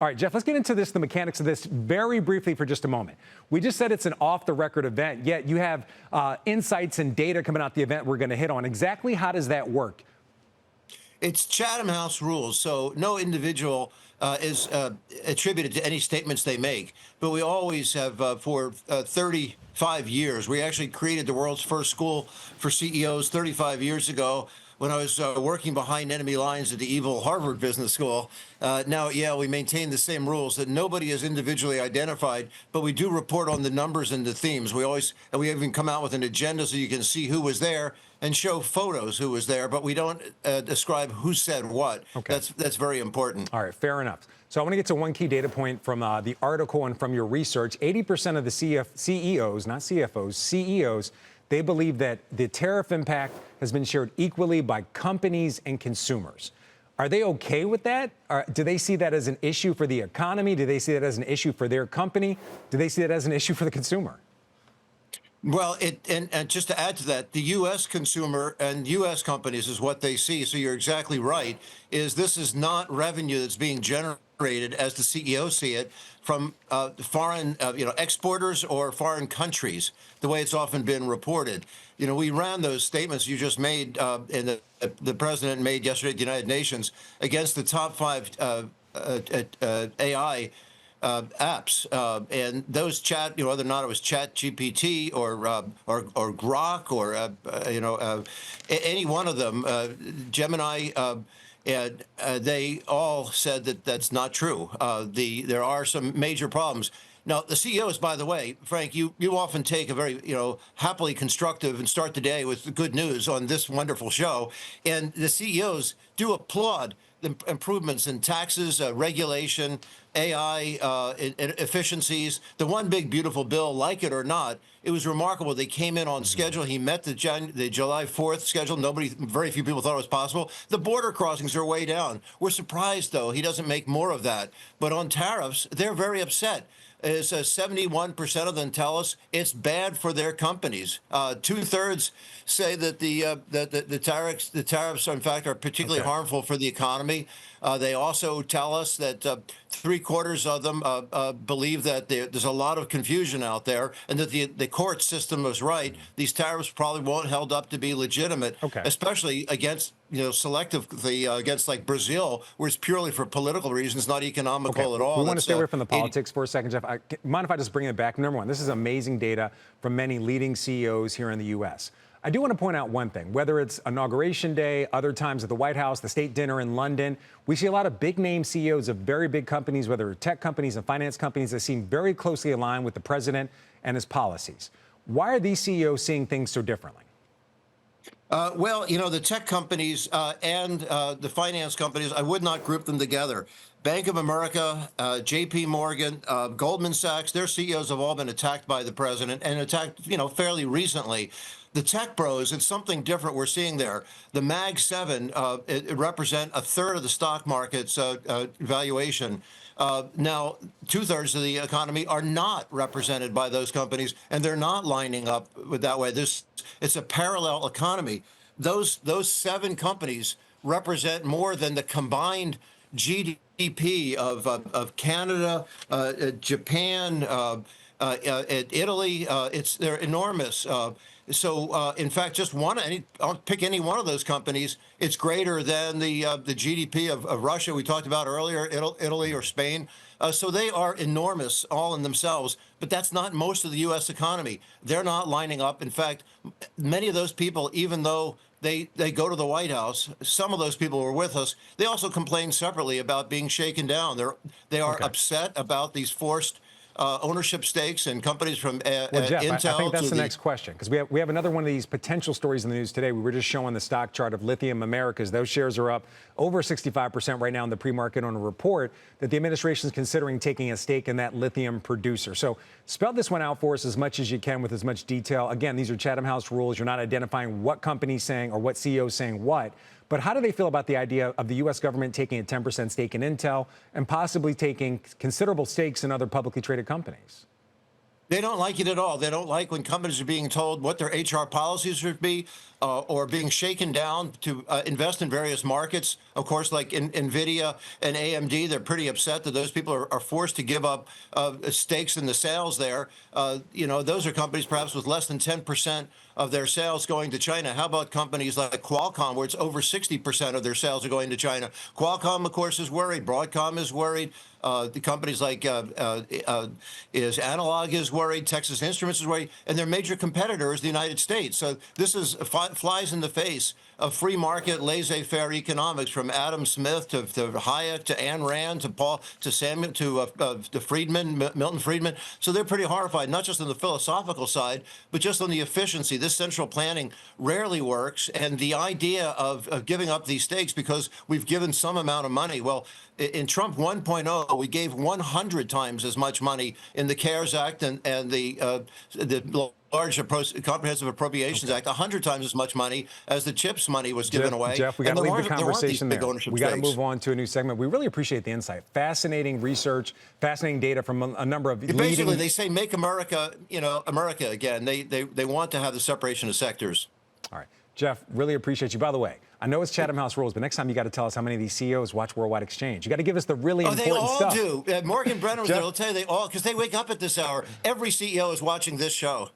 All right, Jeff, let's get into the mechanics of this very briefly for just a moment. We just said it's an off-the-record event, yet you have insights and data coming out the event we're going to hit on. Exactly how does that work? It's Chatham House rules, so no individual is attributed to any statements they make. But we always have, for 35 years, we actually created the world's first school for CEOs 35 years ago when I was working behind enemy lines at the evil Harvard Business School. Now at Yale, we maintain the same rules that nobody is individually identified, but we do report on the numbers and the themes. We even come out with an agenda so you can see who was there and show photos who was there, but we don't describe who said what. Okay. That's very important. All right, fair enough. So I want to get to one key data point from the article and from your research. 80% of the CEOs, not CFOs, CEOs, they believe that the tariff impact has been shared equally by companies and consumers. Are they okay with that? Do they see that as an issue for the economy? Do they see that as an issue for their company? Do they see that as an issue for the consumer? Well, and just to add to that, the U.S. consumer and U.S. companies is what they see. So you're exactly right. This is not revenue that's being generated, as the CEOs see it, from foreign exporters or foreign countries, the way it's often been reported. We ran those statements you just made, and the president made yesterday at the United Nations against the top 5 AI apps, and those whether or not it was Chat GPT or Grok or any one of them, Gemini, and they all said that that's not true. There are some major problems. Now, the CEOs, by the way, Frank, you often take a very, happily constructive and start the day with good news on this wonderful show. And the CEOs do applaud the improvements in taxes, regulation, AI, efficiencies. The one big beautiful bill, like it or not, it was remarkable. They came in on schedule. He met the July 4th schedule. Very few people thought it was possible. The border crossings are way down. We're surprised, though, he doesn't make more of that. But on tariffs, they're very upset. 71% of them tell us it's bad for their companies. 2/3 say that the tariffs, in fact, are particularly harmful for the economy. They also tell us that 3/4 of them believe that there's a lot of confusion out there, and that the court system was right. These tariffs probably won't held up to be legitimate, especially against selectively against like Brazil, where it's purely for political reasons, not economical at all. We want to stay away from the politics for a second, Jeff. Mind if I just bring it back? Number one, this is amazing data from many leading CEOs here in the U.S. I do want to point out one thing, whether it's Inauguration Day, other times at the White House, the state dinner in London, we see a lot of big name CEOs of very big companies, whether tech companies and finance companies, that seem very closely aligned with the president and his policies. Why are these CEOs seeing things so differently? Well, the tech companies and the finance companies, I would not group them together. Bank of America, JP Morgan, Goldman Sachs, their CEOs have all been attacked by the president, and attacked, fairly recently. The tech bros, it's something different we're seeing there. The Mag 7 it represent 1/3 of the stock market's valuation. Now, 2/3 of the economy are not represented by those companies, and they're not lining up with that way. It's a parallel economy. Those 7 companies represent more than the combined GDP of Canada, Japan, Italy. They're enormous. So, in fact, I'll pick any one of those companies. It's greater than the GDP of Russia we talked about earlier, Italy or Spain. So they are enormous all in themselves, but that's not most of the U.S. economy. They're not lining up. In fact, many of those people, even though they go to the White House, some of those people were with us, they also complain separately about being shaken down. They are upset about these forced ownership stakes in companies from well, Jeff, Intel. I think that's the next question, because we have another one of these potential stories in the news today. We were just showing the stock chart of Lithium Americas. Those shares are up over 65% right now in the pre-market on a report that the administration is considering taking a stake in that lithium producer. So spell this one out for us as much as you can with as much detail. Again, these are Chatham House rules. You're not identifying what company's saying or what CEO's saying what. But how do they feel about the idea of the U.S. government taking a 10% stake in Intel and possibly taking considerable stakes in other publicly traded companies? They don't like it at all. They don't like when companies are being told what their HR policies should be, or being shaken down to invest in various markets. Of course, like in NVIDIA and AMD, they're pretty upset that those people are forced to give up stakes in the sales there. Those are companies perhaps with less than 10% of their sales going to China. How about companies like Qualcomm, where it's over 60% of their sales are going to China? Qualcomm, of course, is worried. Broadcom is worried. The companies like Analog is worried, Texas Instruments is worried, and their major competitor is the United States. So this is flies in the face of free market, laissez-faire economics, from Adam Smith to Hayek to Ayn Rand to Paul to Samuel to Friedman, Milton Friedman. So they're pretty horrified, not just on the philosophical side, but just on the efficiency. This central planning rarely works, and the idea of giving up these stakes because we've given some amount of money. Well, in Trump 1.0, we gave 100 times as much money in the CARES Act and the large Comprehensive Appropriations Act, 100 times as much money as the CHIPS money was given away. Jeff, we got to leave the conversation there. We got to move on to a new segment. We really appreciate the insight. Fascinating research, fascinating data from a number of Basically, they say make America, America again. They want to have the separation of sectors. All right. Jeff, really appreciate you. By the way, I know it's Chatham House rules, but next time you got to tell us how many of these CEOs watch Worldwide Exchange. You got to give us the really important stuff. They all do. Morgan Brennan was there. They'll tell you they all, because they wake up at this hour. Every CEO is watching this show.